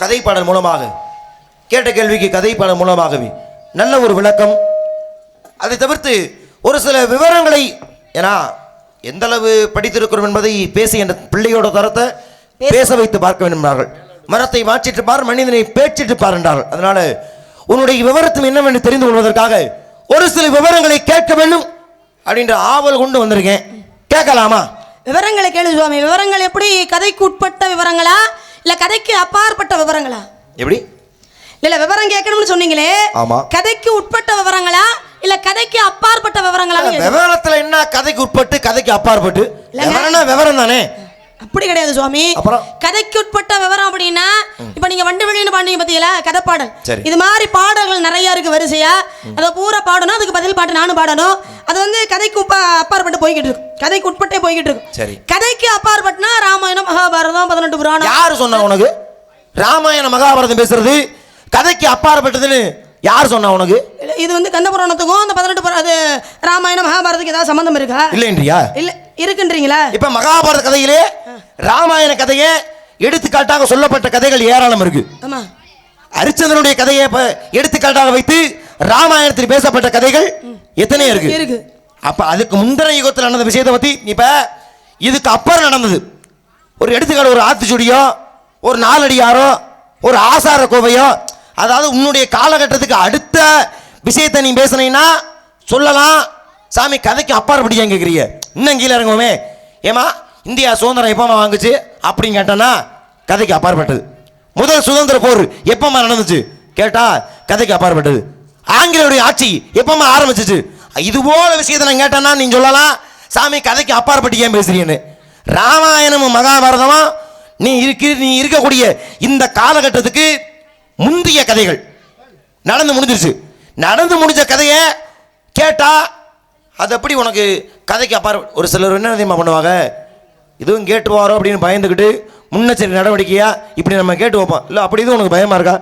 கதை பாடல் மூலமாக கேட்ட கேள்விக்கு கதை பாடல் மூலமாகவே நல்ல ஒரு விளக்கம். அதை தவிர்த்து ஒரு சில விவரங்களை, ஏன்னா எந்த அளவு படித்திருக்கிறோம் என்பதை பேசி என்ற பிள்ளையோட தரத்தை பேச வைத்து பார்க்க வேண்டும் என்றார்கள். மரத்தை மாற்றிட்டு பார், மனிதனை பேச்சிட்டு பார் என்றார்கள். அதனால உன்னுடைய விவரத்தும் என்னவென்று தெரிந்து கொள்வதற்காக ஒரு சில விவரங்களை கேட்க வேண்டும் அப்படின்ற ஆவல் கொண்டு வந்திருக்கேன். கேட்கலாமா? விவரங்களை கேளு சுவாமி. விவரங்கள் எப்படி? கதைக்கு உட்பட்ட விவரங்களா இல்ல கதைக்கு அப்பாற்பட்ட விவரங்களா? எப்படி? இல்ல விவரம் கேட்கணும்னு சொன்னீங்களே, ஆமா. கதைக்கு உட்பட்ட விவரங்களா இல்ல கதைக்கு அப்பாற்பட்ட விவரங்களா? விவரத்துல என்ன கதைக்கு உட்பட்டு கதைக்கு அப்பாற்பட்டு? விவரம் தானே. அப்படி கிடையாது சுவாமி. கதைக்கு உட்பட்ட விவரம் அப்படின்னா இப்ப நீங்க வண்டு வெளியின்னு பாடுங்க பத்தியல கதை பாடல், இது மாதிரி பாடல்கள் நிறைய இருக்கு வரிசையா. அதை பூரா பாடணும், அதுக்கு பதில் பாட்டு நானும் பாடணும். அது வந்து கதைக்கு அப்பாற்பட்டு போய்கிட்டு இருக்கு, கதைக்கு உட்பட்டே போய்கிட்டு இருக்கு. கதைக்கு அப்பாற்பட்டுனா ராமாயணம் மகாபாரதம் 18 புராணம். யாரு சொன்னா உனக்கு ராமாயணம் மகாபாரதம் பேசுறது கதைக்கு அப்பாற்பட்டதுன்னு? யார் சொன்னா உனக்கு? இது வந்து கந்த புராணத்துக்கும் அந்த 18 அது ராமாயணம் மகாபாரதத்துக்கு ஏதாவது சம்பந்தம் இருக்கா? இல்லைன்றியா? இல்ல இருக்குன்றீங்களா? இப்ப மகாபாரத கதையிலே ராமாயண கதையை எடுத்துக்காட்டாக சொல்லப்பட்ட கதைகள் ஏராளம் இருக்கு. ஆமா. ஹரிச்சந்திரனுடைய கதையை எடுத்துக்காட்டாக வைத்து ராமாயணத்தில் பேசப்பட்ட கதைகள் எத்தனை இருக்கு? அப்ப அதுக்கு முந்தின யுகத்தில் நடந்த விஷயத்தை பத்தி இப்ப இதுக்கு அப்புறம் நடந்தது ஒரு எடுத்துக்காட்டு, ஒரு ஆத்திச்சூடியோ, ஒரு நாலடியாரோ, ஒரு ஆசார கோவையோ, அதாவது உன்னுடைய காலகட்டத்துக்கு அடுத்த விஷயத்தை நீ பேசுனீங்கன்னா சொல்லலாம். சாமி கதைக்கு அப்பாற்பட்டு ஏன் கேட்குறீங்க? இன்னும் கீழே இறங்குவோமே. ஏமா இந்தியா சுதந்திரம் எப்பமா வாங்குச்சு அப்படின்னு கேட்டோன்னா கதைக்கு அப்பாற்பட்டது. முதல் சுதந்திர போர் எப்பமா நடந்துச்சு கேட்டா கதைக்கு அப்பாற்பட்டது. ஆங்கிலேயருடைய ஆட்சி எப்பமா ஆரம்பிச்சிச்சு, இது போல விஷயத்தை நான் கேட்டேன்னா நீ சொல்லலாம் சாமி கதைக்கு அப்பாற்பட்டு ஏன் பேசுறீன்னு. ராமாயணமும் மகாபாரதமும் நீ இருக்கக்கூடிய இந்த காலகட்டத்துக்கு முந்தைய கதைகள் நடந்து முடிஞ்சிருச்சு. நடந்து முடிஞ்ச கதையை கேட்டா அது எப்படி உனக்கு கதைக்கு அப்பாற்ப? ஒரு சிலர் என்ன தெரியுமா பண்ணுவாங்க, இதுவும் கேட்டு வாரோ அப்படின்னு பயந்துக்கிட்டு முன்னெச்சரிக்கை நடவடிக்கையா இப்படி நம்ம கேட்டு வைப்போம். இல்லை அப்படி இது உனக்கு பயமா இருக்கா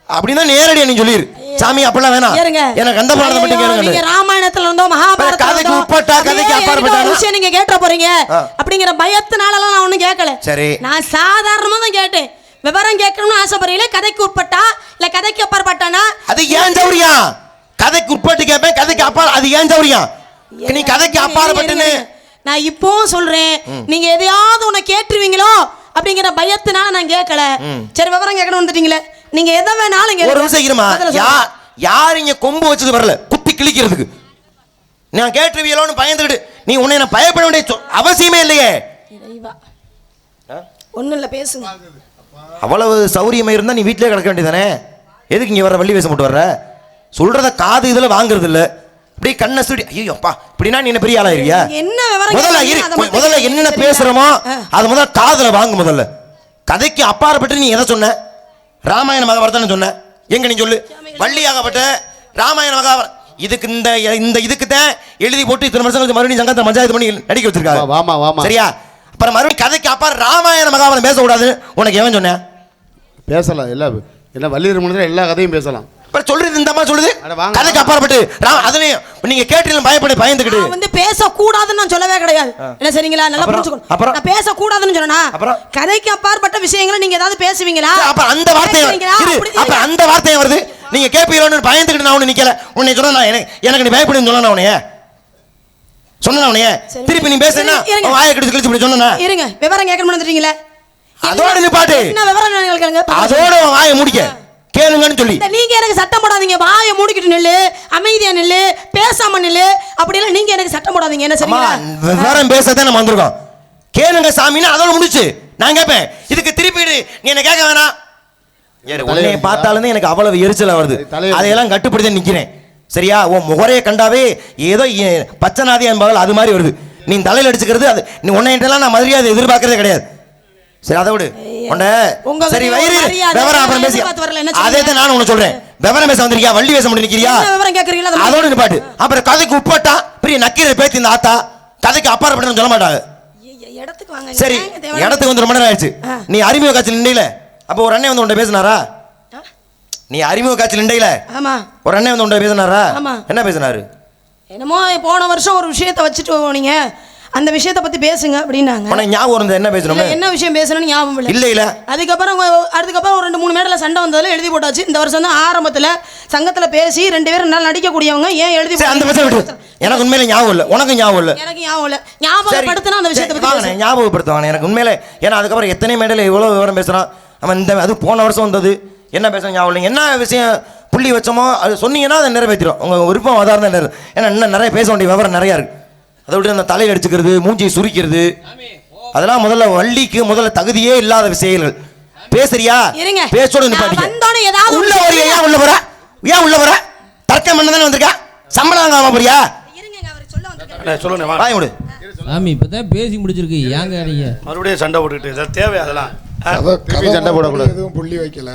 அப்படின்னா நேரடியா நீ சொல்லிரு சாமி அப்படிலாம் வேணாம், எனக்கு அந்த பாடத்தை மட்டும் கேளுங்க. ராமாயணத்துல இருந்தோ மகாபாரதத்துல கதைக்கு உட்பட்டா கதைக்கு அப்பாற்பட்ட விஷயம் நீங்க கேட்ட போறீங்க அப்படிங்கிற பயத்தினாலலாம் நான் ஒன்னும் கேட்கல. சரி, நான் சாதாரணமா தான் கேட்டேன். விவரம் கேட்கணும்னு ஆசைப்படுறீங்களே, கதைக்கு உட்பட்டா இல்ல கதைக்கு அப்பாற்பட்டானா? அது ஏன் சௌரியம்? கதைக்கு உட்பட்டு கேட்பேன், கதைக்கு அப்பா அது ஏன் சௌரியம்? நீ கதைக்கு அப்பாற்பட்டுன்னு நான் இப்போ சொல்றேன். நீங்க எதையாவது உன்னை கேட்டுருவீங்களோ அப்படிங்கிற பயத்தினால நான் கேட்கல. சரி விவரம் கேட்கணும் வந்துட்டீங்களே, நீங்க எதை வேணாலும் ஒரு நிமிஷம் இருமா. யார் இங்க கொம்பு வச்சது வரல குத்தி கிழிக்கிறதுக்கு? நான் கேட்டுருவீங்களோன்னு பயந்துக்கிட்டு நீ உன்னை நான் பயப்பட வேண்டிய அவசியமே இல்லையே. ஒன்னும் இல்ல பேசுங்க. அவ்வளவு சௌரியமா இருந்தா நீ வீட்டிலே கிடக்க வேண்டியதானே. எதுக்கு இங்க வர வள்ளி வேஷம் போட்டு வர்ற? சொல்றத காது இதுல வாங்குறது இல்ல, இப்படி கண்ணை சுடி. ஐயோ அப்பா இப்படின்னா நீ என்ன பெரிய ஆளாயிருவியா? முதல்ல என்ன பேசுறோமோ அது முதல்ல காதுல வாங்கு. முதல்ல கதைக்கு அப்பாற்பட்டு நீ எதை சொன்ன? ராமாயண மகாபாரதம் சொன்ன. எங்க நீ சொல்லு. வள்ளியாகப்பட்ட ராமாயண மகாபாரதம் இதுக்கு இந்த இதுக்கு தான் எழுதி போட்டு இத்தனை வருஷம் மறுபடியும் சங்கத்தை பஞ்சாயத்து பண்ணி நடிக்க வச்சிருக்காங்க. சரியா? அப்புறம் மறுபடியும் கதைக்கு அப்பாற்ப ராமாயண மகாபாரதம் பேசக்கூடாது உனக்கு எவன் சொன்ன? பேசலாம், எல்லாம் வள்ளி திருமணத்தில் எல்லா கதையும் பேசலாம். சொல்றது இந்த மாதிரி சொல்லுது கதைக்கு அப்பாற்பட்டு. அதுலயும் நீங்க கேட்டீங்க பயந்துக்கிட்டு வந்து பேசக்கூடாதுன்னு நான் சொல்லவே கிடையாது. என்ன சரிங்களா? நல்லா புரிஞ்சுக்கணும். அப்புறம் நான் பேசக்கூடாதுன்னு சொன்னா கதைக்கு அப்பாற்பட்ட விஷயங்களை நீங்க ஏதாவது பேசுவீங்களா? அப்ப அந்த வார்த்தை வருது. நீங்க கேப்பீங்களோன்னு பயந்துக்கிட்டு நான் ஒண்ணு நிக்கல. உன்னை சொன்னா எனக்கு நீ பயப்படுன்னு சொன்னா உன்னைய சொன்னா உன்னைய திருப்பி நீ பேசுனா வாயை கடிச்சு இப்படி சொன்னா இருங்க. விவரம் கேட்கணும்னு வந்துட்டீங்களே, அதோட நிப்பாட்டு. என்ன விவரம் கேளுங்க, அதோட வாயை முடிக்க கேளுங்கன்னு சொல்லி நீங்க எனக்கு சட்டம் போடாதீங்க. வாயை மூடிக்கிட்டு நில்லு, அமைதியா நில்லு, பேசாம நில்லு, அப்படிலாம் நீங்க எனக்கு சட்டம் போடாதீங்க. என்ன சரிங்களா? விவரம் பேசதான் நம்ம வந்திருக்கோம். கேளுங்க சாமின்னு அதோட முடிச்சு நான் கேட்பேன். இதுக்கு திருப்பி நீ என்ன கேட்க வேணாம். உன்னை பார்த்தாலும் எனக்கு அவ்வளவு எரிச்சலா வருது. அதையெல்லாம் கட்டுப்படுத்தி நிக்கிறேன். சரியா? உன் முகரையை கண்டாவே ஏதோ பச்சைநாதி என்பார்கள் அது மாதிரி வருது. நீ தலையில் அடிச்சுக்கிறது அது. நீ உன்னையெல்லாம் நான் மரியாதை எதிர்பார்க்கறதே கிடையாது. சரி அதை விடு. சரி வயிறு விவரம் அப்புறம் பேசி. அதே தான் நான் உனக்கு சொல்றேன். விவரம் பேச வந்திருக்கியா? வள்ளி பேச முடியும் நிக்கிறியா? அதோட நிப்பாட்டு. அப்புறம் கதைக்கு உட்பட்டா பெரிய நக்கீரை பேத்தி இந்த ஆத்தா கதைக்கு அப்பாற்பட்டு சொல்ல மாட்டாங்க. சரி இடத்துக்கு வந்து ரொம்ப நேரம் ஆயிடுச்சு. நீ அறிமுக காட்சியில் நின்றையில அப்போ ஒரு அண்ணன் வந்து உன்ட்ட பேசினாரா? நீ அறிமுக காட்சியில் நின்றையில ஒரு அண்ணன் வந்து உன்ட்ட பேசினாரா? என்ன பேசினாரு? என்னமோ போன வருஷம் ஒரு விஷயத்தை வச்சுட்டு போனீங்க, அந்த விஷயத்தை பத்தி பேசுங்க அப்படின்னாங்க. உனக்கு ஞாபகம் இருந்தது என்ன பேசணும்? என்ன விஷயம் பேசணும்னு ஞாபகம் இல்ல. அதுக்கப்புறம் ஒரு 2-3 மேடையில் சண்டை வந்ததுல எழுதி போட்டாச்சு. இந்த வருஷம் தான் ஆரம்பத்துல சங்கத்துல பேசி 2 பேரும் நல்லா நடிக்கக்கூடியவங்க ஏன் எழுதி அந்த விஷயம் விட்டு. எனக்கு உண்மையில ஞாபகம் இல்ல, உனக்கு ஞாபகம் இல்ல. எனக்கு ஞாபகம் இல்ல. ஞாபகப்படுத்தினா அந்த விஷயத்தை பத்தி ஞாபகப்படுத்துவாங்க எனக்கு உண்மையில. ஏன்னா அதுக்கப்புறம் எத்தனை மேடையில் இவ்வளவு விவரம் பேசுறான் அவன். இந்த அது போன வருஷம் வந்தது, என்ன பேச ஞாபகம் இல்லைங்க. என்ன விஷயம் புள்ளி வச்சோமோ அது சொன்னீங்கன்னா அதை நிறைவேற்றிடும். உங்க விருப்பம் அதாக தான் நிறைவேறும். ஏன்னா இன்னும் நிறைய பேச வேண்டிய விவரம் நிறையா இருக்கு. அதை விட்டு அந்த தலையை அடிச்சுக்கிறது, மூஞ்சியை சுரிக்கிறது, அதெல்லாம் முதல்ல வள்ளிக்கு முதல்ல தகுதியே இல்லாத விஷயங்கள். பேசுறியா? பேசோட உள்ள வர. ஏன் உள்ள வர? ஏன் உள்ள வர? தர்க்கம் பண்ண தானே வந்திருக்கா? சம்பளம் வாங்காம போறியா? சொல்லுங்க வாய் விடு. சாமி இப்பதான் பேசி முடிச்சிருக்கு. ஏங்க நீங்க மறுபடியும் சண்டை போட்டுக்கிட்டு தேவை? அதெல்லாம் சண்டை போடக்கூடாது. எதுவும் புள்ளி வைக்கல.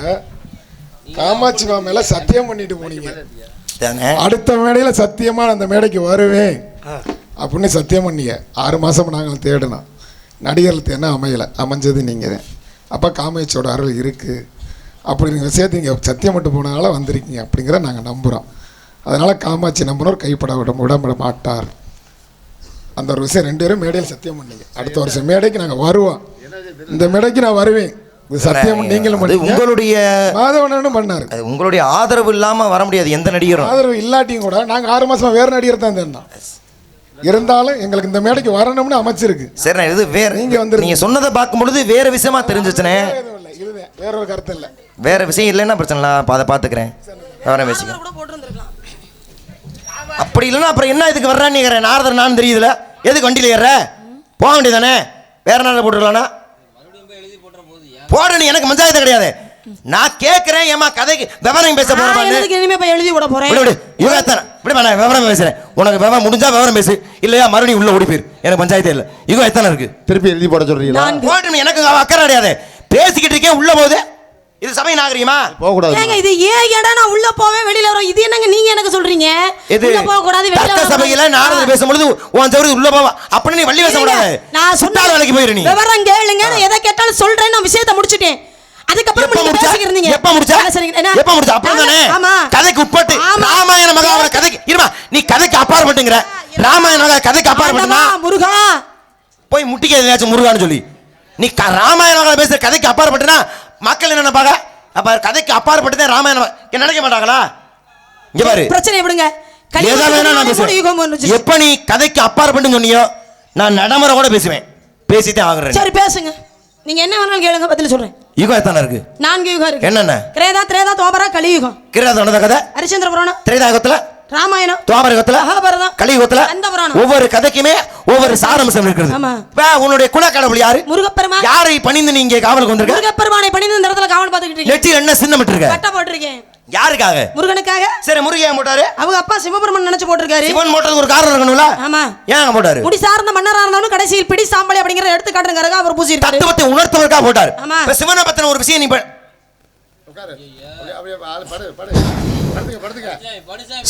காமாட்சி மேல சத்தியம் பண்ணிட்டு போனீங்க. அடுத்த மேடையில சத்தியமா அந்த மேடைக்கு வருவேன் அப்படின்னு சத்தியம் பண்ணீங்க. 6 மாசம் நாங்கள் தேடினோம். நடிகர்களுக்கு என்ன அமையலை, அமைஞ்சது நீங்க தான். அப்போ காமாட்சியோட அருள் இருக்கு அப்படிங்கிற விஷயத்தை நீங்கள் சத்தியம் மட்டும் போனால வந்திருக்கீங்க அப்படிங்கிற நாங்கள் நம்புகிறோம். அதனால் காமாட்சி நம்பினோர் கைப்பட விட மாட்டார். அந்த ஒரு விஷயம் 2 பேரும் மேடையில் சத்தியம் பண்ணீங்க. அடுத்த வருஷம் மேடைக்கு நாங்கள் வருவோம். இந்த மேடைக்கு நான் வருவேன். சத்தியம் நீங்களும் உங்களுடைய மாதவனும் பண்ணாரு. உங்களுடைய ஆதரவு இல்லாம வர முடியாது. எந்த நடிகரும் ஆதரவு இல்லாட்டியும் கூட நாங்க 6 மாசமா வேற நடிகர் தான் தேடினோம். இருந்தாலும் எங்களுக்கு இந்த மேடைக்கு வரணும்னு அமைச்சிருக்கு. சரி, இது வேற. நீங்க சொன்னதை பார்க்கும் பொழுது வேற விஷயமா தெரிஞ்சிச்சுனே. வேற ஒரு கருத்து இல்ல. வேற விஷயம் இல்லைன்னா பிரச்சனை இல்லை. அதை பார்த்துக்கிறேன். வேற விஷயம் அப்படி இல்லைன்னா அப்புறம் என்ன இதுக்கு வர்றான்னு கேட்குறேன். நாரதர் நான் தெரியுதுல, எதுக்கு வண்டியில் ஏற? போக வேண்டியதானே? வேற நாளில் போட்டுருக்கலாம்னா போட. நீ எனக்கு மஞ்சாயத்தை கிடையாது. நான் கேட்கிறேன். ஏமா கதைக்கு விவரம் பேச போறேன். எழுதி விட போறேன். விவரம் பேசுறேன். உனக்கு விவரம் முடிஞ்சா விவரம் பேசு, இல்லையா மறுபடியும் உள்ள ஓடி போயிரு. எனக்கு பஞ்சாயத்தே இல்லை. யுகம் எத்தனை இருக்கு? திருப்பி எழுதி போட சொல்றீங்களா? எனக்கு அக்கறை கிடையாது. பேசிக்கிட்டு இருக்கேன் உள்ள போகுது. இது சபை நாகரிகமா? போக கூடாது. ஏங்க இது ஏன் ஏடா நான் உள்ள போவேன் வெளியில வரோம். இது என்னங்க நீங்க எனக்கு சொல்றீங்க? உள்ள போக கூடாது வெளியில வர. சபையில நாரதர் பேசும்போது உன் சௌரி உள்ள போவா. அப்படி நீ வள்ளி பேச கூடாது. நான் சொன்ன வேலைக்கு போயிரு. நீ விவரம் கேளுங்க. நான் எதை கேட்டாலும் சொல்றேன். நான் விஷயத்தை முடிச்சிட்டேன். அதுக்கப்புறம் நீங்க பேசிக்கிட்டு இருந்தீங்க. எப்ப முடிச்சா? எப்ப முடிச்சா? அப்பதானே கதைக்கு உட்பட்டு ராமாயண மகாபாரத கதைக்கு இருமா. நீ கதைக்கு அப்பாற்பட்டுங்கற. ராமாயண மகா கதைக்கு அப்பாற்பட்டுனா முருகா போய் முட்டிக்க ஏதாச்சும் முருகான்னு சொல்லி நீ ராமாயண மகா பேசுற கதைக்கு அப்பாற்பட்டுனா மக்கள் என்ன நினைப்பாங்க? அப்ப கதைக்கு அப்பாற்பட்டு ராமாயணம் நினைக்க மாட்டாங்களா? இங்க பாரு, பிரச்சனை விடுங்க. எப்ப நீ கதைக்கு அப்பாற்பட்டு சொன்னியோ நான் நடைமுறை கூட பேசுவேன். பேசிட்டே ஆகுறேன். சரி பேசுங்க. நீங்க என்ன வேணாலும் கேளுங்க, பதில் சொல்றேன். யுகம் எத்தனை இருக்கு? 4 யுகம் இருக்கு. என்னென்ன? கிரேதா, திரேதா, துவாபர, கலியுகம். கிரேதா கதை ஹரிச்சந்திர புராணம். திரேதா யுகத்துல ராமாயணம், துவாபர யுகத்துல மகாபாரதம், கலியுகத்துல ஒவ்வொரு கதைக்குமே ஒவ்வொரு சாரம்சம் இருக்கிறது. உன்னுடைய குலக்கடவுள் யாரு? முருகப்பெருமான். யாரை பணிந்து நீங்க காவலுக்கு வந்திருக்க? முருகப்பெருமானை பணிந்து இந்த இடத்துல காவல் பார்த்துக்கிட்டு இருக்கீங்க. நெற்றியில் என்ன சின்னம் இட்டிருக்க? பட்டை போட்டுருக்கேன். யாருக்காக? முருகனுக்காக. சரி, முருகன் போட்டாரு. அவங்க அப்பா சிவபெருமான் நினைச்சு போட்டிருக்காரு. சிவன் போட்டதுக்கு ஒரு காரணம் இருக்கணும்ல? ஆமா. ஏன் போட்டாரு? முடி சார்ந்த மன்னரா இருந்தாலும் கடைசியில் பிடி சாம்பலை அப்படிங்கற எடுத்து காட்டுறதுக்காக அவர் பூசி இருக்காரு. தத்துவத்தை உணர்த்துவதற்காக போட்டாரு. இப்ப சிவனை பத்தின ஒரு விஷயம் நீ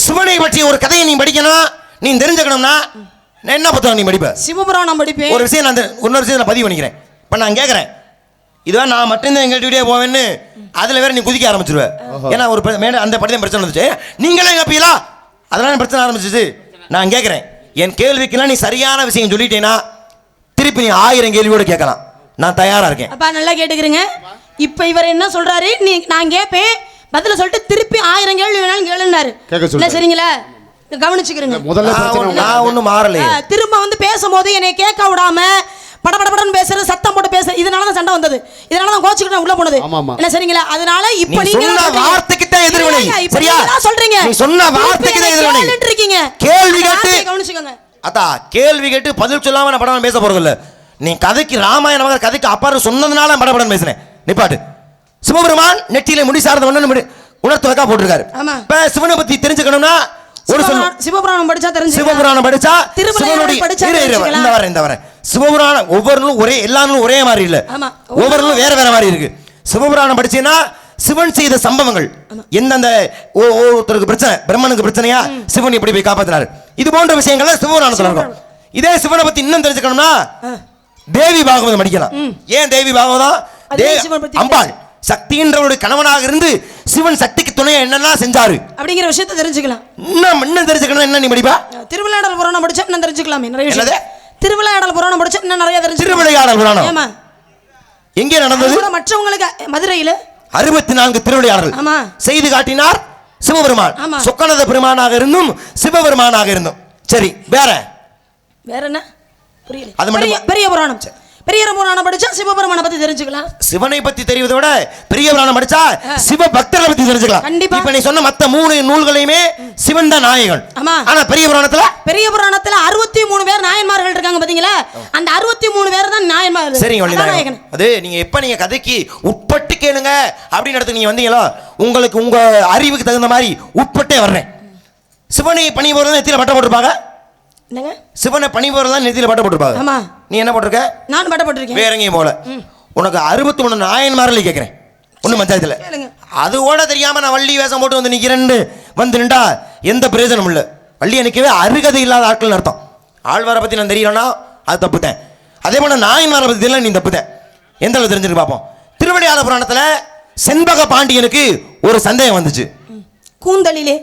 சிவனை பற்றி ஒரு கதையை நீ படிக்கணும், நீ தெரிஞ்சுக்கணும்னா என்ன புத்தகம் நீ படிப்ப? சிவபுராணம் படிப்பேன். ஒரு விஷயம் நான் இன்னொரு விஷயம் பதிவு பண்ணிக்கிறேன். இப்ப நான் கேட்கறேன், இதுவா நான் மட்டும்தான் எங்க வீடியோ போவேன்னு அதுல வேற நீ குதிக்க ஆரம்பிச்சிருவ. ஏன்னா ஒரு அந்த படி தான் பிரச்சனை வந்துச்சு. நீங்களே கேப்பீங்களா? அதெல்லாம் பிரச்சனை ஆரம்பிச்சிச்சு. நான் கேட்கறேன், என் கேள்விக்கெல்லாம் நீ சரியான விஷயம் சொல்லிட்டேன்னா திருப்பி நீ 1000 கேள்வியோட கேட்கலாம். நான் தயாரா இருக்கேன். அப்பா நல்லா கேட்டுக்கிறீங்க. இப்ப இவர் என்ன சொல்றாரு? நான் கேட்பேன், பதில சொல்லிட்டு திருப்பி 1000 கேள்வி வேணாலும் கேளுன்னாரு. இல்ல சரிங்களா? கவனிச்சுக்கிறீங்க. நான் ஒன்னும் மாறலையே. திரும்ப வந்து பேசும்போது என்னை கேட்க விடாம படபடன்னு பேசுறது, சத்தம் போட்டு பேசுறது, இதனாலதான் சண்டை வந்தது. இதனாலதான் கோச்சுக்கிட்டு உள்ள போனது. என்ன சரிங்களா? அதனால இப்ப நீங்க சொன்ன வார்த்தைக்கு தான் எதிர்வினை. சரியா? சொல்றீங்க. நீ சொன்ன வார்த்தைக்கு தான் எதிர்வினை. இருக்கீங்க. கேள்வி கேட்டு கவனிச்சுக்கோங்க. அத்தா கேள்வி கேட்டு பதில் சொல்லாம நான் படம் பேச போறது இல்ல. நீ கதைக்கு ராமாயண கதைக்கு அப்பாறு சொன்னதுனால படபடன்னு பேசுறேன். நிப்பாட்டு. சிவபெருமான் நெற்றியில முடி சார்ந்த உணர்த்துவதற்காக போட்டிருக்காரு. இப்ப சிவனை பத்தி தெரிஞ்சுக்கணும்னா ஒரு சிவபுராணம் படிச்சா தெரிஞ்சு, சிவபுராணம் படிச்சா இந்த வர சிவபுராணம் ஒவ்வொரு ஒரே எல்லாரும் ஒரே மாதிரி இல்ல, ஒவ்வொரு வேற வேற மாதிரி இருக்கு. சிவபுராணம் படிச்சீங்கன்னா சிவன் செய்த சம்பவங்கள் எந்தெந்த ஒருத்தருக்கு பிரச்சனை, பிரம்மனுக்கு பிரச்சனையா சிவன் எப்படி போய் காப்பாத்தினாரு, இது போன்ற விஷயங்கள் சிவபுராணத்துல இருக்கும். இதே சிவனை பத்தி இன்னும் தெரிஞ்சுக்கணும்னா தேவி பாகவதம் படிக்கலாம். ஏன் தேவி பாகவதம்? அம்பாள் சக்தின்றவருடைய கணவனாக இருந்து சிவன் சக்திக்கு துணையா என்னெல்லாம் செஞ்சாரு அப்படிங்கிற விஷயத்தை தெரிஞ்சுக்கலாம். இன்னும் தெரிஞ்சுக்கணும். என்ன நீ படிப்பா? திருவிளையாடல் புராணம் படிச்சா என்ன தெரிஞ்சுக்கலாமே. நிறைய விஷயம் திருவிளையாடல் புராணம் படிச்சா இன்னும் நிறைய தெரிஞ்சு. திருவிளையாடல் புராணம் ஆமா. எங்கே நடந்தது? மற்றவங்களுக்கு மதுரையில 64 திருவிளையாடல் ஆமா செய்து காட்டினார் சிவபெருமான். ஆமா. சொக்கநாத பெருமானாக இருந்தும் சிவபெருமானாக இருந்தும். சரி, வேற என்ன புரியல? அது மட்டும் பெரிய புராணம். பெரிய புராணம் படிச்சா சிவபெருமானை பத்தி தெரிஞ்சுக்கலாம். சிவனை பத்தி தெரிவதை விட பெரிய புராணம் படிச்சா சிவ பக்தர்களை பத்தி தெரிஞ்சுக்கலாம். கண்டிப்பா. இப்ப நீ சொன்ன மத்த 3 நூல்களையுமே சிவன் தான் நாயகன். ஆமா. ஆனா பெரிய புராணத்துல 63 பேர் நாயன்மார்கள் இருக்காங்க பாத்தீங்களா? அந்த 63 பேர் தான் நாயன்மார்கள். சரிங்க வள்ளிநாயகன். அது நீங்க எப்ப நீங்க கதைக்கு உட்பட்டு கேளுங்க அப்படின்னு இடத்துக்கு நீங்க வந்தீங்களோ உங்களுக்கு உங்க அறிவுக்கு தகுந்த மாதிரி உட்பட்டே வர்றேன். சிவனை பணி போறது நெத்தியில பட்ட போட்டிருப்பாங்க. என்னங்க? சிவனை பணி போறது தான் நெத்தியில பட்ட போட்டிருப்பாங்க. ஆமா. நீ என்ன போட்டிருக்க? நான் பட்ட போட்டிருக்கேன். வேற எங்கேயும் போல. உனக்கு 63 நாயன்மார்கள் கேட்கிறேன். ஒண்ணு பஞ்சாயத்துல அது கூட தெரியாம நான் வள்ளி வேஷம் போட்டு வந்து நிக்கிறேன்னு வந்து நின்றா எந்த பிரயோஜனம் இல்ல. வள்ளி நிக்கவே அருகதை இல்லாத ஆட்கள் அர்த்தம். ஆழ்வாரை பத்தி நான் தெரியலன்னா அது தப்புத்தேன். அதே போல நாயன்மாரை பத்தி தெரியல, நீ தப்புத்தேன். எந்த அளவு தெரிஞ்சுட்டு பார்ப்போம். திருவிளையாடல் புராணத்துல செண்பக பாண்டியனுக்கு ஒரு சந்தேகம் வந்துச்சு. கூந்தலிலே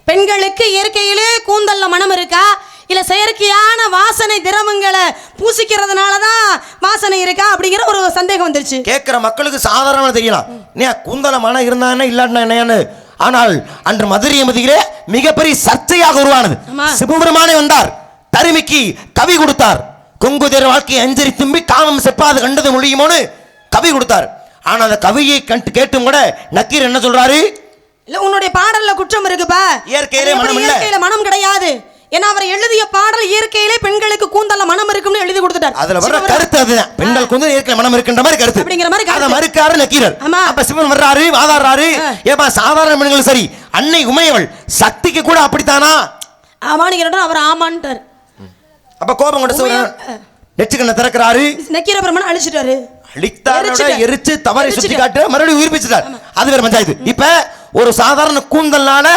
பெண்களுக்கு இயற்கையிலே கூந்தல்ல மனம் இருக்கா இல்ல செயற்கையான வாசனை திரவங்களை பூசிக்கிறதுனாலதான் வாசனை இருக்கா அப்படிங்கிற ஒரு சந்தேகம் வந்துருச்சு. கேட்கிற மக்களுக்கு சாதாரண தெரியலாம், கூந்தல மனம் இருந்தானே இல்லாட்டினா என்னன்னு. ஆனால் அன்று மதுரை மதியிலே மிகப்பெரிய சர்ச்சையாக உருவானது. சிவபெருமானே வந்தார், தருமிக்கு கவி கொடுத்தார். கொங்குதேர் வாழ்க்கை அஞ்சரி தும்பி காமம் செப்பாது கண்டது மொழியுமோன்னு கவி கொடுத்தார். ஆனா அந்த கவியை கேட்டும் கூட நக்கீர் என்ன சொல்றாரு? இல்ல, உன்னுடைய பாடல்ல குற்றம் இருக்குப்பா. இயற்கையிலே மனம் இல்ல. இயற்கையில மனம் கிடையாது. ஏன்னா அவர் எழுதிய பாடல் இயற்கையிலே பெண்களுக்கு கூந்தல்ல மனம் இருக்கும்னு எழுதி கொடுத்துட்டார். அதுல வர கருத்து அதுதான், பெண்கள் கூந்தல் இயற்கையில மனம் இருக்கின்ற மாதிரி கருத்து அப்படிங்கிற மாதிரி அத மறுக்காரு நக்கீரர். அப்ப சிவன் வர்றாரு, வாதாடுறாரு. ஏப்பா சாதாரண பெண்கள் சரி, அன்னை உமையவள் சக்திக்கு கூட அப்படித்தானா? ஆமான்னு கேட்டா அவர் ஆமான்ட்டார். அப்ப கோபம் கொண்ட சிவன் நெற்றிக்கண்ணை திறக்கிறாரு. நக்கீர பெருமான் அழிச்சிட்டாரு. அழித்தாரோட எரிச்சு தவறை சுட்டி காட்டு மறுபடியும் உயிர்ப்பிச்சிட்டார். அது வேற பஞ்சாயத்து. இப்ப ஒரு சாதாரண கூந்தல்னால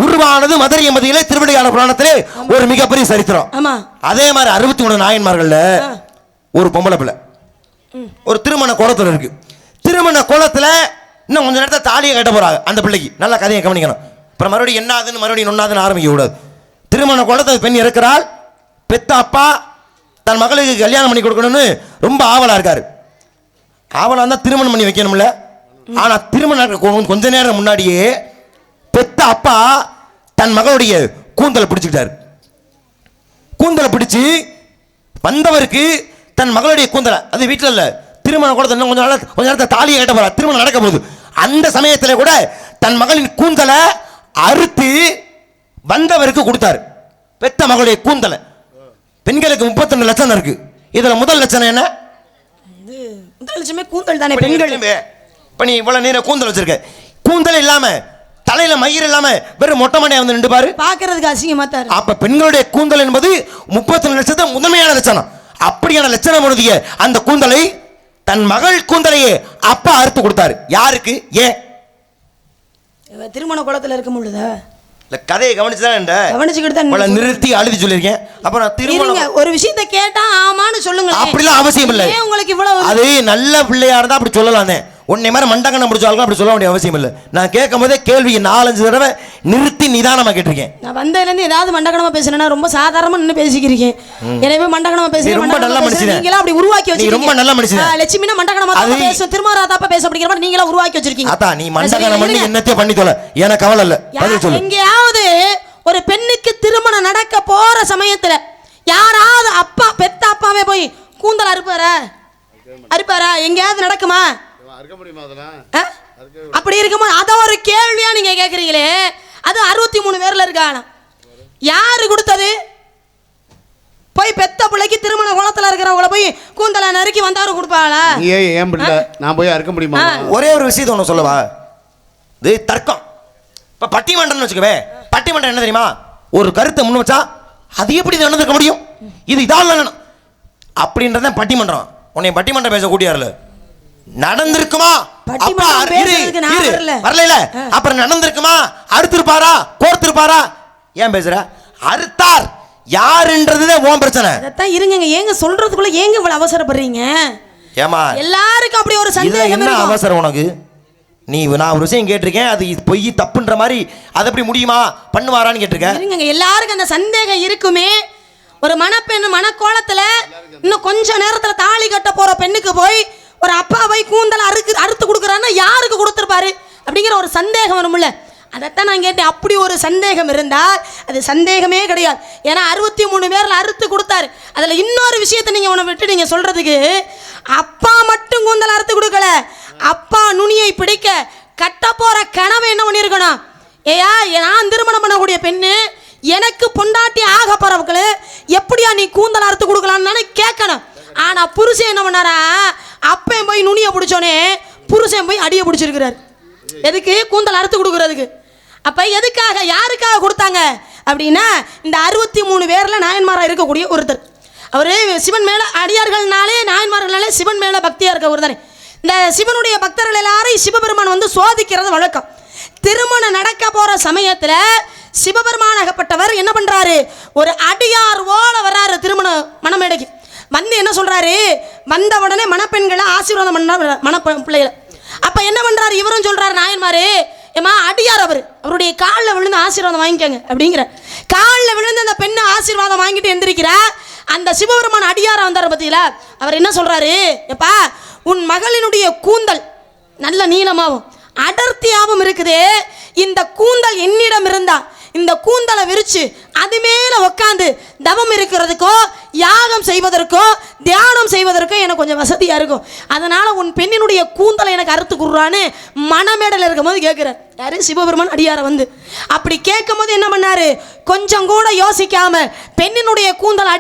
உருவானது மதுரை மதியிலே திருவிளையாடல் புராணத்திலே ஒரு மிகப்பெரிய சரித்திரம். அதே மாதிரி 63 நாயன்மார்கள்ல ஒரு பொம்பளை பிள்ளை ஒரு திருமண கோலத்துல இருக்கு. திருமண கோலத்துல இன்னும் கொஞ்ச நேரத்தில் தாலியை கட்ட போறாங்க. அந்த பிள்ளைக்கு நல்ல கதையை கவனிக்கணும். அப்புறம் மறுபடியும் என்னாதுன்னு மறுபடியும் நொன்னாதுன்னு ஆரம்பிக்க கூடாது. திருமண கோலத்தில் பெண் இருக்கிறாள். பெத்த அப்பா தன் மகளுக்கு கல்யாணம் பண்ணி கொடுக்கணும்னு ரொம்ப ஆவலா இருக்காரு. ஆவலா இருந்தா திருமணம் பண்ணி வைக்கணும்ல. ஆனா திருமணம் கொஞ்ச நேரம் முன்னாடியே பெத்த அப்பா தன் மகளுடைய கூந்தலை பிடிச்சுக்கிட்டாரு. கூந்தலை பிடிச்சு வந்தவருக்கு தன் மகளுடைய கூந்தலை, அது வீட்டில் இல்ல, திருமண கூட கொஞ்ச நேரத்தை தாலியை கட்ட போறா, திருமணம் நடக்க போகுது. அந்த சமயத்தில் கூட தன் மகளின் கூந்தலை அறுத்து வந்தவருக்கு கொடுத்தாரு. பெத்த மகளுடைய கூந்தலை. பெண்களுக்கு 32 லட்சம் இருக்கு. இதுல முதல் லட்சணம் என்ன? முதல் லட்சமே கூந்தல் தானே. பெண்கள் இப்ப நீ இவ்வளவு நேரம் கூந்தல் வச்சிருக்க, கூந்தல் இல்லாம தலையில மயிர் இல்லாம வெறும் மொட்டை மண்டையா வந்து நின்று பாரு, பாக்குறதுக்கு அசிங்கமா தான். அப்ப பெண்களுடைய கூந்தல் என்பது 32 லட்சத்தை முதன்மையான லட்சணம். அப்படியான லட்சணம் உடைய அந்த கூந்தலை தன் மகள் கூந்தலையே அப்பா அறுத்து கொடுத்தாரு. யாருக்கு? ஏன்? திருமண குளத்துல இருக்க முடியுதா? கதையை கவனிச்சுதான் நிறுத்தி அழுதி சொல்லிருக்கேன். அப்புறம் ஒரு விஷயத்தை கேட்டா ஆமான்னு சொல்லுங்க. அப்படிலாம் அவசியம் இல்லை. உங்களுக்கு இவ்வளவு அது நல்ல பிள்ளையா இருந்தா அப்படி சொல்லலாமே. உன்னை மாதிரி மண்டகனம் முடிச்சாலும் அப்படி சொல்ல வேண்டிய அவசியம் இல்லை. நான் கேட்கும் போதே கேள்வியை 4-5 தடவை நிறுத்தி நிதானமா கேட்டிருக்கேன். நான் வந்ததுல இருந்து ஏதாவது மண்டகனமா பேசுறேன்னா ரொம்ப சாதாரணமா நின்னு பேசிக்கிறீங்க. எனவே மண்டகனமா பேசுறீங்க. ரொம்ப நல்ல மனுஷன். நீங்களா அப்படி உருவாக்கி வச்சிருக்கீங்க. ரொம்ப நல்ல மனுஷன். லட்சுமினா மண்டகனமா பேச, திருமாராதாப்ப பேச அப்படிங்கிற மாதிரி நீங்களா உருவாக்கி வச்சிருக்கீங்க. அத்தா நீ மண்டகனம் பண்ணி என்னத்தையே பண்ணி தொலை, எனக்கு கவலை இல்ல. பதில் சொல்லு. எங்கயாவது ஒரு பெண்ணுக்கு திருமணம் நடக்க போற சமயத்துல யாராவது அப்பா பெத்த அப்பாவே போய் கூந்தல் அறுப்பாரா? எங்கயாவது நடக்குமா? அப்படி இருக்கும்போது அத ஒரு கேள்வியா நீங்க கேக்குறீங்களே. அது 63 பேர்ல இருக்கானா? யாரு கொடுத்தது? போய் பெத்த பிள்ளைக்கு திருமண குளத்துல இருக்கிறவங்கள போய் கூந்தலை நறுக்கி வந்தாரு கொடுப்பாளா? ஏன் பிள்ளை நான் போய் அறுக்க முடியுமா? ஒரே ஒரு விஷயத்தை ஒன்று சொல்லவா? இது தர்க்கம். இப்ப பட்டிமன்றம்னு வச்சுக்கவே, பட்டிமன்றம் என்ன தெரியுமா? ஒரு கருத்தை முன் வச்சா அது எப்படி நடந்துக்க முடியும், இது இதால அப்படின்றத பட்டிமன்றம். உன்னை பட்டிமன்றம் பேச கூட்டியாருல நடந்திருக்குமா? வரல. அப்புறம் நடந்திருக்குமா? அறுத்திருப்பாரா? கோர்த்திருப்பாரா? ஏன் பேசுற? அறுத்தார் யாருன்றதுதான் உன் பிரச்சனை. அதான் இருங்க, ஏங்க சொல்றதுக்குள்ள ஏங்க இவ்வளவு அவசரப்படுறீங்க? ஏமா எல்லாருக்கும் அப்படி ஒரு சந்தேகம். என்ன அவசரம் உனக்கு? நீ நான் ஒரு விஷயம் கேட்டிருக்கேன், அது பொய் தப்புன்ற மாதிரி அது எப்படி முடியுமா பண்ணுவாரான்னு கேட்டிருக்கேன். இருங்க, எல்லாருக்கும் அந்த சந்தேகம் இருக்குமே. ஒரு மணப்பெண் மனக்கோலத்துல இன்னும் கொஞ்ச நேரத்துல தாலி கட்ட போற பெண்ணுக்கு போய் ஒரு அப்பா போய் கூந்தலை அறுத்து கொடுக்குறான்னா யாருக்கு கொடுத்துருப்பாரு அப்படிங்கிற ஒரு சந்தேகம் வரும்ல. அதைத்தான் நான் கேட்டேன். அப்படி ஒரு சந்தேகம் இருந்தால் அது சந்தேகமே கிடையாது. ஏன்னா 63 பேர்ல அறுத்து கொடுத்தாரு. அதில் இன்னொரு விஷயத்தை நீங்கள் உன்னை விட்டு நீங்கள் சொல்கிறதுக்கு, அப்பா மட்டும் கூந்தல் அறுத்து கொடுக்கல, அப்பா நுனியை பிடிக்க கட்ட போகிற கனவை என்ன பண்ணியிருக்கணும்? ஏயா நான் திருமணம் பண்ணக்கூடிய பெண்ணு, எனக்கு பொண்டாட்டி ஆக போகிறவங்களு எப்படியா நீ கூந்தல் அறுத்து கொடுக்கலான்னு கேட்கணும். ஆனால் புருஷன் என்ன பண்ணாரா, அப்பன் போய் நுனியை பிடிச்சோன்னே புருஷன் போய் அடியை பிடிச்சிருக்கிறார். எதுக்கு? கூந்தல் அறுத்து கொடுக்குறதுக்கு. அப்போ எதுக்காக, யாருக்காக கொடுத்தாங்க அப்படின்னா, இந்த 63 பேரில் நாயன்மாராக இருக்கக்கூடிய ஒருத்தர். அவர் சிவன் மேலே, அடியார்கள்னாலே நாயன்மார்கள்னாலே சிவன் மேலே பக்தியாக இருக்க ஒருத்தர். இந்த சிவனுடைய பக்தர்கள் எல்லாரையும் சிவபெருமான் வந்து சோதிக்கிறது வழக்கம். திருமணம் நடக்க போகிற சமயத்தில் சிவபெருமானாகப்பட்டவர் என்ன பண்ணுறாரு, ஒரு அடியார் ஓட வர்றாரு திருமண மணமேடைக்கு. வந்து என்ன சொல்கிறாரு, வந்த உடனே மணப்பெண்களை ஆசீர்வாதம் பண்ண பிள்ளைகளை. அப்போ என்ன பண்ணுறாரு, இவரும் சொல்கிறாரு நாயன்மாரே, ஏமா அடியார் அவருடைய காலில் விழுந்து ஆசீர்வாதம் வாங்கிக்கோங்க அப்படிங்கிற. காலில் விழுந்து அந்த பெண்ணை ஆசீர்வாதம் வாங்கிட்டு எந்திரிக்கிறா. அந்த சிவபெருமான் அடியாரை வந்தார் பார்த்தீங்களா, அவர் என்ன சொல்கிறாரு, எப்பா உன் மகளினுடைய கூந்தல் நல்ல நீளமாகவும் அடர்த்தியாகவும் இருக்குதே, இந்த கூந்தல் என்னிடம் இருந்தா இந்த கூந்தலை விரிச்சு அது மேலே உட்காந்து தவம் இருக்கிறதுக்கோ யாகம் செய்வதற்கோ தியானம் செய்வதற்கோ எனக்கு கொஞ்சம் வசதியாக இருக்கும். அதனால் உன் பெண்ணினுடைய கூந்தலை எனக்கு அறுத்து கொடுறான்னு மணமேடையில் இருக்கும் போது கேட்குறார். யாரு? சிவபெருமான் அடியாரை வந்து. அப்படி கேட்கும் போது என்ன பண்ணாரு, கொஞ்சம் கூட யோசிக்காம பெண்ணினுடைய கூந்தல்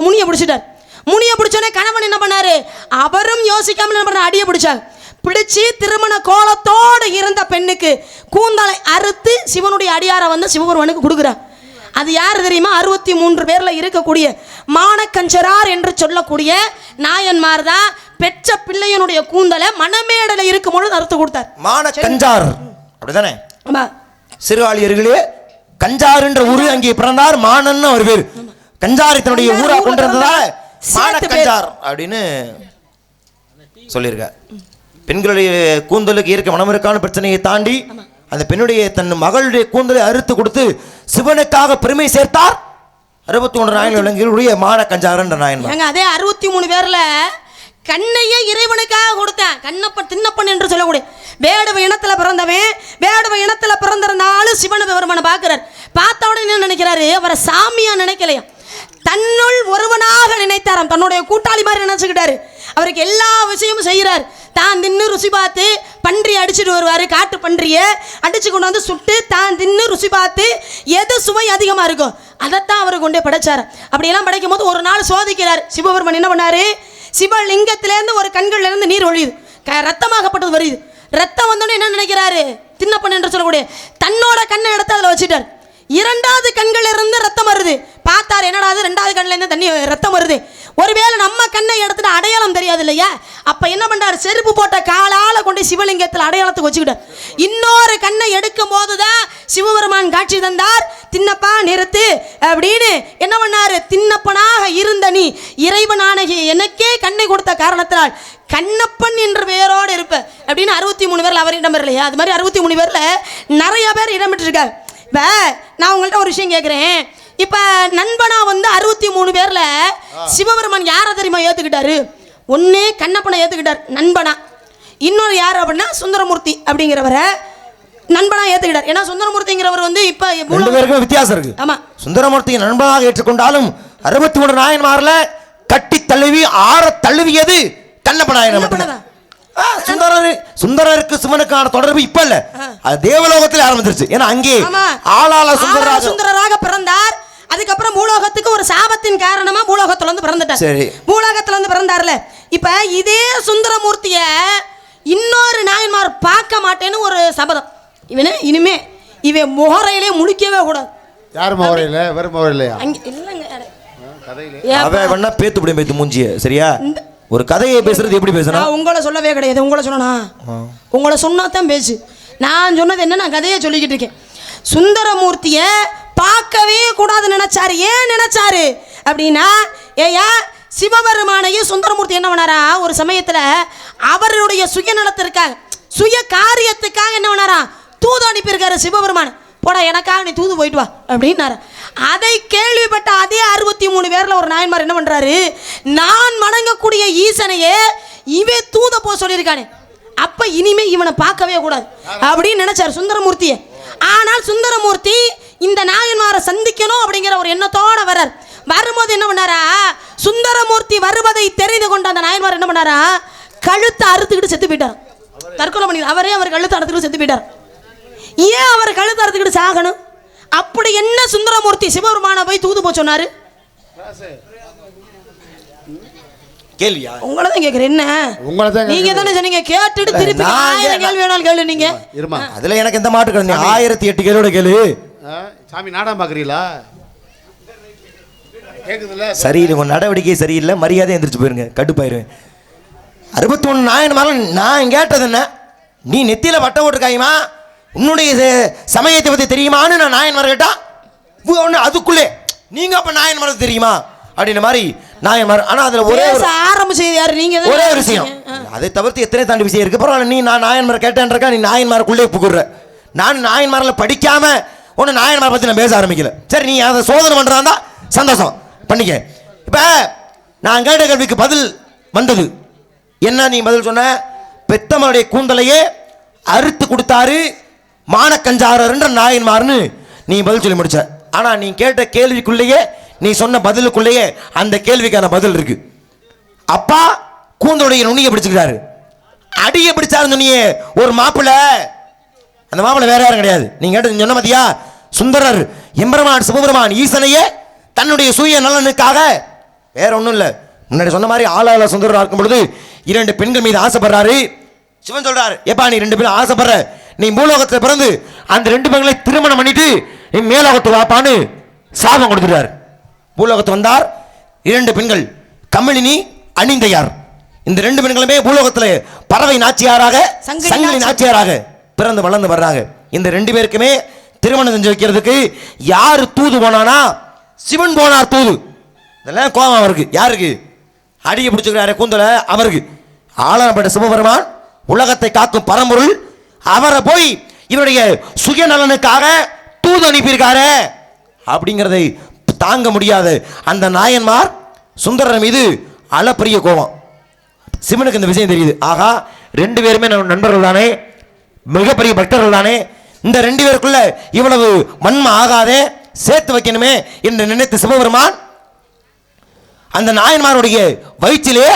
முனியை பிடிச்சிட்டார். முனியை பிடிச்சோன்னே கணவன் என்ன பண்ணாரு, அவரும் யோசிக்காமல் என்ன பண்ண, அடியை பிடிச்சாங்க. பிடிச்சி திருமண கோலத்தோடு இருந்த பெண்ணுக்கு கூந்தலை அறுத்து சிவனுடைய அடியாரை வந்து சிவபெருமானுக்கு கொடுக்குறார். அது யார் தெரியுமா? 63 பேரில் இருக்கக்கூடிய மானக்கஞ்சரார் என்று சொல்லக்கூடிய நாயன்மார் தான் பெற்ற பிள்ளையனுடைய கூந்தலை மணமேடல இருக்கும் பொழுது அறுத்து கொடுத்தார். மானக்கஞ்சார் அப்படிதானே? ஆமா. சிறுவாளியர்களே, கஞ்சார் என்ற ஊரு அங்கே பிறந்தார். மானன்னு ஒரு பேர். கஞ்சாரி தன்னுடைய ஊரா கொண்டு இருந்ததால மானக்கஞ்சார் அப்படின்னு சொல்லியிருக்கார். பெண்களுடைய கூந்தலுக்கு இயற்கை மனம் இருக்கான பிரச்சனையை தாண்டி அந்த பெண்ணுடைய தன் மகளுடைய கூந்தலை அறுத்து கொடுத்து சிவனுக்காக பெருமை சேர்த்தார் 61 நாயன்கள் விளங்கிய மானக்கஞ்சார் என்ற நாயன். அதே 63 பேர்ல கண்ணையே இறைவனுக்காக கொடுத்தேன். கண்ணப்பன் தின்னப்பன் என்று சொல்லக்கூடிய வேடுவ இனத்துல பிறந்தவன். வேடுவ இனத்துல பிறந்திருந்தாலும் சிவன பெருமானை பார்க்கிறார். பார்த்த உடனே என்ன நினைக்கிறாரு, அவரை சாமியா நினைக்கலையா, தன்னுள் ஒருவனாக நினைத்தாராம். தன்னுடைய கூட்டாளி மாதிரி நினைச்சுக்கிட்டாரு. அவருக்கு எல்லா விஷயமும் செய்கிறார். தான் தின்னு ருசி பார்த்து பன்றி அடிச்சுட்டு வருவார். காட்டு பன்றியை அடிச்சு கொண்டு வந்து சுட்டு தான் தின்னு ருசி பார்த்து எது சுவை அதிகமாக இருக்கும் அதைத்தான் அவர் கொண்டே படைச்சார். அப்படியெல்லாம் படைக்கும் போது ஒரு நாள் சோதிக்கிறார். சிவபெருமான் என்ன பண்ணாரு, சிவலிங்கத்திலேருந்து ஒரு கண்கள்லேருந்து நீர் ஒழியுது, ரத்தமாகப்பட்டது வருது. ரத்தம் வந்தோடனே என்ன நினைக்கிறாரு, தின்னப்பன் என்று சொல்லக்கூடிய தன்னோட கண்ணை எடுத்து அதில் வச்சுட்டார். 2வது கண்கள் இருந்து ரத்தம் வருது. பார்த்தார், என்னடா 2வது கண்ணில் இருந்து தண்ணி ரத்தம் வருது, ஒருவேளை நம்ம கண்ணை எடுத்துட்டு அடையாளம் தெரியாது இல்லையா. அப்ப என்ன பண்றாரு, செருப்பு போட்ட காலால கொண்டு சிவலிங்கத்தில் அடையாளத்துக்கு வச்சுக்கிட்டார். இன்னொரு கண்ணை எடுக்கும் போதுதான் சிவபெருமான் காட்சி தந்தார். தின்னப்பா நிறுத்து அப்படின்னு என்ன பண்ணாரு, தின்னப்பனாக இருந்த நீ இறைவனான எனக்கே கண்ணை கொடுத்த காரணத்தினால் கண்ணப்பன் என்ற பெயரோடு இருப்ப அப்படின்னு 63 பேர்ல அவர் இடம் பெறலையா. அது மாதிரி 63 பேர்ல நிறைய பேர் இடம் பெற்றிருக்காரு. இப்போ நான் உங்கள்கிட்ட ஒரு விஷயம் கேட்குறேன். இப்போ நண்பனா வந்து 63 பேரில் சிவபெருமான் யாரை தெரியுமா ஏற்றுக்கிட்டாரு? ஒன்று கண்ணப்பனை ஏற்றுக்கிட்டார் நண்பனா. இன்னொரு யார் அப்படின்னா சுந்தரமூர்த்தி அப்படிங்கிறவரை நண்பனா ஏற்றுக்கிட்டார். ஏன்னா சுந்தரமூர்த்திங்கிறவர் வந்து இப்போ 2 பேருக்கும் வித்தியாசம் இருக்கு. ஆமாம், சுந்தரமூர்த்தியை நண்பனாக ஏற்றுக்கொண்டாலும் 63 நாயன்மாரில் கட்டி தழுவி ஆற தழுவியது கண்ணப்பனாயன். சுந்தரருக்கு சிவனுக்கான தொடர்பு இப்ப இல்ல, அது தேவலோகத்தில் ஆரம்பிச்சிருச்சு. ஏன்னா அங்கே ஆளாள சுந்தரராக பிறந்தார். அதுக்கப்புறம் பூலோகத்துக்கு ஒரு சாபத்தின் காரணமா பூலோகத்துல இருந்து பிறந்துட்டார். சரி, பூலோகத்துல இருந்து பிறந்தார்ல. இப்ப இதே சுந்தரமூர்த்திய இன்னொரு நாயன்மார் பார்க்க மாட்டேன்னு ஒரு சபதம். இவனு இனிமே இவன் முகரையிலே முழிக்கவே கூடாது. யார் முகரையில? வேற முகரையிலையா? இல்லங்க கதையில அவ வேணா பேத்துப்படி பேத்து மூஞ்சிய. சரியா? ஒரு கதையை பேசுறது எப்படி பேசணும்? உங்களை சொல்லவே கிடையாது. உங்களை சொல்லணும், உங்களை சொன்னாதான் பேசு. நான் சொன்னது என்ன, நான் கதையை சொல்லிக்கிட்டு இருக்கேன். சுந்தரமூர்த்திய பார்க்கவே கூடாது நினைச்சாரு. ஏன் நினைச்சாரு அப்படின்னா, ஏயா சிவபெருமானையும் சுந்தரமூர்த்தி என்ன பண்ணாரா, ஒரு சமயத்துல அவருடைய சுயநலத்திற்காக சுய காரியத்துக்காக என்ன பண்ணாரா, தூது அனுப்பியிருக்காரு சிவபெருமான். போடா எனக்காக நீ தூது போயிட்டு வா அப்படின்னாரு. அதை கேள்விப்பட்ட அதே 63 பேர்ல ஒரு நாயன்மார் என்ன பண்றாரு, நான் வணங்கக்கூடிய ஈசனையே இவன் தூத போ சொல்லியிருக்கானே, அப்ப இனிமே இவனை பார்க்கவே கூடாது அப்படின்னு நினைச்சார் சுந்தரமூர்த்தியை. ஆனால் சுந்தரமூர்த்தி இந்த நாயன்மாரை சந்திக்கணும் அப்படிங்கிற ஒரு எண்ணத்தோட வர்றார். வரும்போது என்ன பண்ணாரா, சுந்தரமூர்த்தி வருவதை தெரிந்து கொண்ட அந்த நாயன்மார் என்ன பண்ணாரா, கழுத்தை அறுத்துக்கிட்டு செத்து போயிட்டார். தற்கொலை பண்ணி அவரே அவர் கழுத்தை அறுத்துக்கிட்டு செத்து போயிட்டார். ஏன் அவர் கழுத்தை அறுத்துக்கிட்டு சாகணும்? அப்படி என்ன சுந்தரமூர்த்தி சிவபெருமான போய் தூது போ சொன்னாரு? கேள்வியா? உங்களை தான் கேட்குறேன். என்ன நீங்க தானே சொன்னீங்க, கேட்டுட்டு திருப்பி 1000 கேள்வி வேணாலும் கேளு. நீங்க அதுல எனக்கு எந்த மாட்டு கிடையாது. 1008 கேள்வியோட கேளு. சாமி நாடகம் பார்க்குறீங்களா? கேட்குதுல்ல? சரியில்லை, உன் நடவடிக்கை சரியில்லை, மரியாதை எந்திரிச்சு போயிருங்க, கடுப்பாயிருவேன். 61 நாயன்மார்கள் நான் கேட்டது என்ன, நீ நெத்தியில பட்ட போட்டுருக்காயுமா, உன்னுடைய சமயத்தை பற்றி தெரியுமான்னு நான் நாயன்மார் கேட்டா ஒன்று அதுக்குள்ளே நீங்க அப்ப நாயன்மார் தெரியுமா அப்படின்ற மாதிரி நாயன்மார். ஆனா அதுல ஒரே ஒரே ஒரு விஷயம், அதை தவிர்த்து எத்தனை தாண்டி விஷயம் இருக்கு. பரவாயில்ல, நீ நான் நாயன்மார் கேட்டேன்றக்கா நீ நாயன்மாருக்குள்ளே புகுற. நான் நாயன்மாரில் படிக்காம ஒன்று நாயன்மார் பற்றி நான் பேச ஆரம்பிக்கல. சரி, நீ அதை சோதனை பண்ணுறாந்தா சந்தோஷம் பண்ணிக்க. இப்போ நான் கேட்ட கேள்விக்கு பதில் வந்தது என்ன? நீ பதில் சொன்ன, பெத்தமனுடைய கூந்தலையே அறுத்து கொடுத்தாரு மானக்கஞ்சாரன்ற நாயன்மார்னு நீ பதில் சொல்லி முடிச்ச. ஆனால் நீ கேட்ட கேள்விக்குள்ளேயே, நீ சொன்ன பதிலுக்குள்ளேயே அந்த கேள்விக்கான பதில் இருக்கு. அப்பா கூந்தலுடைய நுனியை பிடிச்சுக்கிறாரு, அடியை பிடிச்சாரு நுனியே ஒரு மாப்பிள்ளை. அந்த மாப்பிள்ளை வேற யாரும் கிடையாது. நீங்க கேட்டு சொன்ன மதியா, சுந்தரர் எம்பெருமான் சிவபெருமான் ஈசனையே தன்னுடைய சுய நலனுக்காக, வேற ஒன்றும் இல்லை, முன்னாடி சொன்ன மாதிரி ஆளாள சுந்தரர் இருக்கும் பொழுது 2 பெண்கள் மீது ஆசைப்படுறாரு. சிவன் சொல்றாரு, ஏப்பா நீ 2 பேரும் ஆசைப்படுற, நீ பூலோகத்தில் பிறந்து அந்த 2 பெண்களை திருமணம் பண்ணிட்டு நீ மேலோகத்து வாப்பான்னு சாபம் கொடுத்துட்டார். பூலோகத்து வந்தார் 2 பெண்கள், கமலினி அணிந்தையார். இந்த 2 பெண்களுமே பூலோகத்தில் பறவை நாச்சியாராக சங்கிலி நாச்சியாராக பிறந்து வளர்ந்து வர்றாங்க. இந்த 2 பேருக்குமே திருமணம் செஞ்சு வைக்கிறதுக்கு யாரு தூது போனானா, சிவன் போனார் தூது. இதெல்லாம் கோபம் அவருக்கு. யாருக்கு? அடியை பிடிச்சுக்கிறாரு கூந்தல அவருக்கு. ஆளப்பட்ட சிவபெருமான் உலகத்தை காக்கும் பரம்பொருள், அவரை போய் இவருடைய சுயநலனுக்காக தூது அனுப்பியிருக்காரு அப்படிங்கிறதை தாங்க முடியாத அந்த நாயன்மார் சுந்தரர் மீது அளப்பரிய கோபம். சிவனுக்கு இந்த விஷயம் தெரியுது. ஆகா, 2 பேருமே நண்பர்கள் தானே, மிகப்பெரிய பக்தர்கள் தானே, இந்த 2 பேருக்குள்ள இவ்வளவு வன்மம் ஆகாதே, சேர்த்து வைக்கணுமே என்று நினைத்த சிவபெருமான் அந்த நாயன்மாருடைய வயிற்றிலே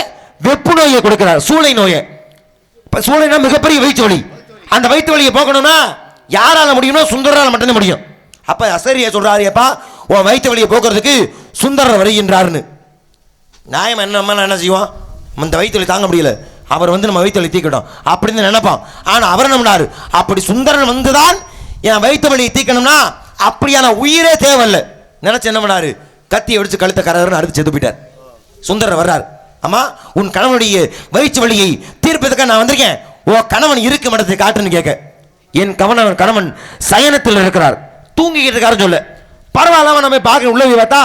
வெப்பு நோயை கொடுக்கிறார், சூளை நோயை. சூளைனா மிகப்பெரிய வயிற்று வலி. அந்த வயிற்று வலியை போக்கணும்னா யாரால முடியும்னா சுந்தரால் மட்டும்தான் முடியும். அப்ப அசரியா சொல்றாரு, அப்பா உன் வயிற்று வலியை போக்குறதுக்கு சுந்தரர் வருகின்றார்னு. நியாயம் என்ன செய்வோம், இந்த வயிற்று வலி தாங்க முடியல, அவர் வந்து நம்ம வயிற்று வலி தீக்கட்டும் அப்படின்னு நினைப்பான். ஆனா அவர் நம்பினாரு, அப்படி சுந்தரன் வந்துதான் என் வயிற்று வலியை தீக்கணும்னா அப்படியான உயிரே தேவையில்லை நினைச்சு என்ன பண்ணாரு, கத்தியை வெடிச்சு கழுத்த கரகரன்னு அறுத்து செத்து போயிட்டார். சுந்தரர் வர்றார், அம்மா உன் கணவனுடைய வயிற்று வலியை தீர்ப்பதற்காக நான் வந்திருக்கேன், உன் கணவன் இருக்கும் இடத்தை காட்டுன்னு கேட்க. என் கணவன் சயனத்தில் இருக்கிறார், தூங்கிக்கிட்டு இருக்காருன்னு சொல்ல. பரவாயில்லாம நம்ம பார்க்க உள்ள பார்த்தா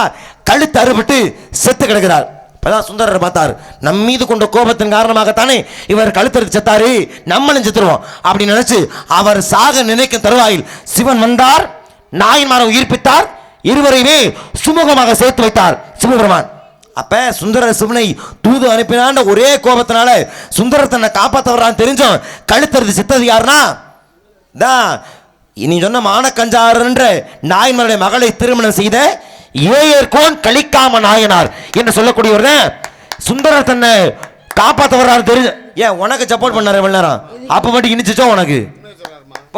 கழுத்து அறுபட்டு செத்து கிடக்கிறார். இப்பதான் சுந்தரர் பார்த்தார், நம் மீது கொண்ட கோபத்தின் காரணமாகத்தானே இவர் கழுத்தறுத்து செத்தாரு, நம்மளும் செத்துருவோம் அப்படின்னு நினைச்சு அவர் சாக நினைக்கும் தருவாயில் சிவன் வந்தார், நாயன்மாரை உயிர்ப்பித்தார், இருவரையுமே சுமூகமாக சேர்த்து வைத்தார் சிவபெருமான். அப்ப சுந்தரர் சிவனை தூது அனுப்பினான் ஒரே கோபத்தினால சுந்தரர் தன்னை காப்பாற்ற வர்றான்னு தெரிஞ்சோம் கழுத்தறுத்து செத்தது யாருன்னா தான் நீ சொன்ன மானக்கஞ்சாரன்ற நாயன்மாருடைய மகளை திருமணம் செய்த ஏயர்கோன் கலிக்காம நாயனார் என்று சொல்லக்கூடியவர் சுந்தரர் தன்னை காப்பாற்ற வர்றான்னு தெரிஞ்சு. ஏன் உனக்கு சப்போர்ட் பண்ணாரு இவ்வளவு நேரம், அப்ப மட்டும் இனிச்சோ உனக்கு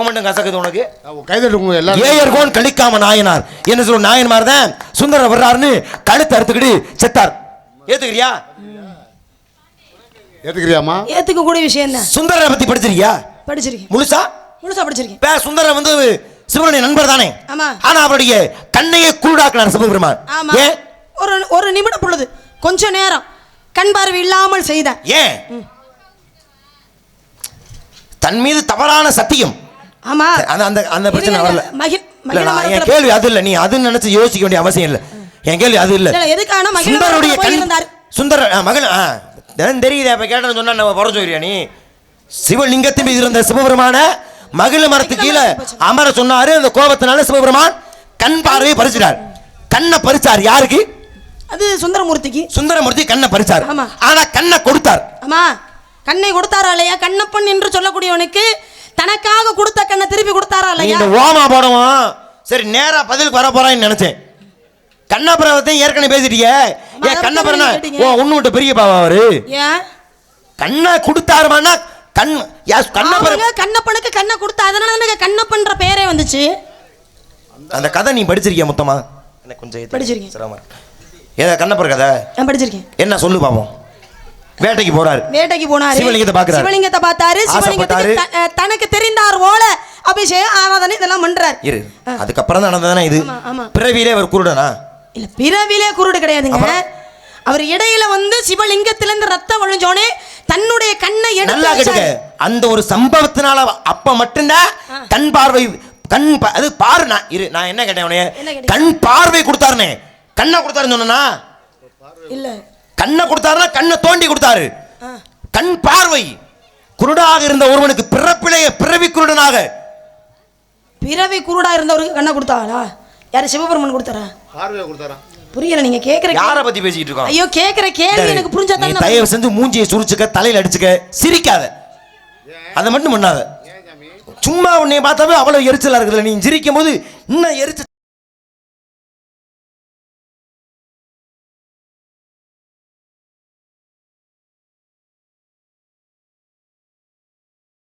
மட்டும் கசக்குது உனக்கு. ஏயர்கோன் கலிக்காம நாயனார் என்ன சொல்ற நாயன்மார் தான் சுந்தரர் வர்றாருன்னு கழுத்து அறுத்துக்கிட்டு செத்தார். ஏத்துக்கிறியா? ஏத்துக்கிறியாமா? ஏத்துக்க கூடிய விஷயம் தான். சுந்தரரை பத்தி படிச்சிருக்கியா? படிச்சிருக்கேன். முழுசா படிச்சிருக்கேன். சுந்தரர் வந்து சிவனுடைய நண்பர் தானே, ஆனா அவருடைய கண்ணையே குருடாக்கினார் சிவபெருமான். ஏன்? ஒரு நிமிடம் பொழுது கொஞ்ச நேரம் கண் பார்வை இல்லாமல் செய்த. ஏன்? தன் மீது தவறான சத்தியம். ஆமா, அந்த அந்த பிரச்சனை வரல. என் கேள்வி அது இல்ல, நீ அது நினைச்சு யோசிக்க வேண்டிய அவசியம் இல்ல. என் கேள்வி அது இல்ல. சுந்தருடைய சுந்தர மகள் தெரியுது. அப்ப கேட்டேன்னு சொன்னா நம்ம புற சொல்றியா நீ? சிவலிங்கத்தின் மீது இருந்த சிவபெருமான மகிழ மரத்து கீழே அமர சொன்னாரு. அந்த கோபத்தினால சிவபெருமான் கண் பார்வையை பறிச்சிட்டார். கண்ணை பறிச்சார் யாருக்கு? அது சுந்தரமூர்த்திக்கு. சுந்தரமூர்த்தி கண்ணை பறிச்சார். ஆமா. ஆனா கண்ணை கொடுத்தார். ஆமா, கண்ணை கொடுத்தாரா இல்லையா? கண்ணப்பன் என்று சொல்லக்கூடியவனுக்கு தனக்காக கொடுத்த கண்ணை திருப்பி கொடுத்தாரா இல்லையா? இந்த ஓமா போடவும் சரி நேரா பதிலுக்கு வர போறான்னு நினைச்சேன். கண்ணபுரத்தை ஏற்கனவே பேசிட்டீங்க. ஏன் கண்ணபுரனா ஒண்ணு விட்டு பெரிய பாவா அவரு? ஏன் கண்ணை கொடுத்தாருமானா கண்ணப்பனுக்கு கண்ணை கொடுத்தா அதனால கண்ணப்பன்ற பேரே வந்துச்சு. அந்த கதை நீ படிச்சிருக்கிய மொத்தமா? எனக்கு கொஞ்சம் படிச்சிருக்கேன். சிரமமா ஏதா கண்ணப்பர் கதை? நான் படிச்சிருக்கேன். என்ன சொல்லு பாப்போம். வேட்டைக்கு போறாரு. வேட்டைக்கு போனாரு. சிவலிங்கத்தை பார்க்கறாரு. சிவலிங்கத்தை பார்த்தாரு. சிவலிங்கத்துக்கு தனக்கு தெரிந்தார் போல அபிஷேகம் ஆராதனை இதெல்லாம் பண்றாரு. இரு, அதுக்கப்புறம் தான் நடந்ததானே இது? பிறவியிலே அவர் குருடனா? இல்ல, பிறவிலே குருடு கிடையாதுங்க. அவர் இடையில வந்து சிவலிங்கத்திலிருந்து ரத்தம் வழிஞ்சோனே தன்னுடைய கண்ணை நல்லா கேட்டுக்க. அந்த ஒரு சம்பவத்தினால அப்ப மட்டும்தான் கண் பார்வை அது பாருனா. இரு, நான் என்ன கேட்டேன் உனே? கண் பார்வை கொடுத்தாருனே. கண்ணை கொடுத்தாருன்னு சொன்னா இல்ல, கண்ணை கொடுத்தாருன்னா கண்ணை தோண்டி கொடுத்தாரு. கண் பார்வை குருடாக இருந்த ஒருவனுக்கு பிறப்பிலேயே பிறவி குருடனாக பிறவி குருடா இருந்தவருக்கு கண்ணை கொடுத்தாரா? யாரு? சிவபெருமன் கொடுத்தாரா? பார்வையை கொடுத்தாரா? புரியல. நீங்க கேக்குற யாரை பத்தி பேசிட்டு இருக்கோம்? ஐயோ, கேக்குற கேள்வி எனக்கு புரிஞ்சா தானே. தயவு செஞ்சு மூஞ்சியை சுரிச்சுக்க, தலையில அடிச்சுக்க, சிரிக்காத. அதை மட்டும் பண்ணாத. சும்மா உன்னை பார்த்தாவே அவ்வளவு எரிச்சலா இருக்குதுல. நீ சிரிக்கும் போது இன்னும் எரிச்சல்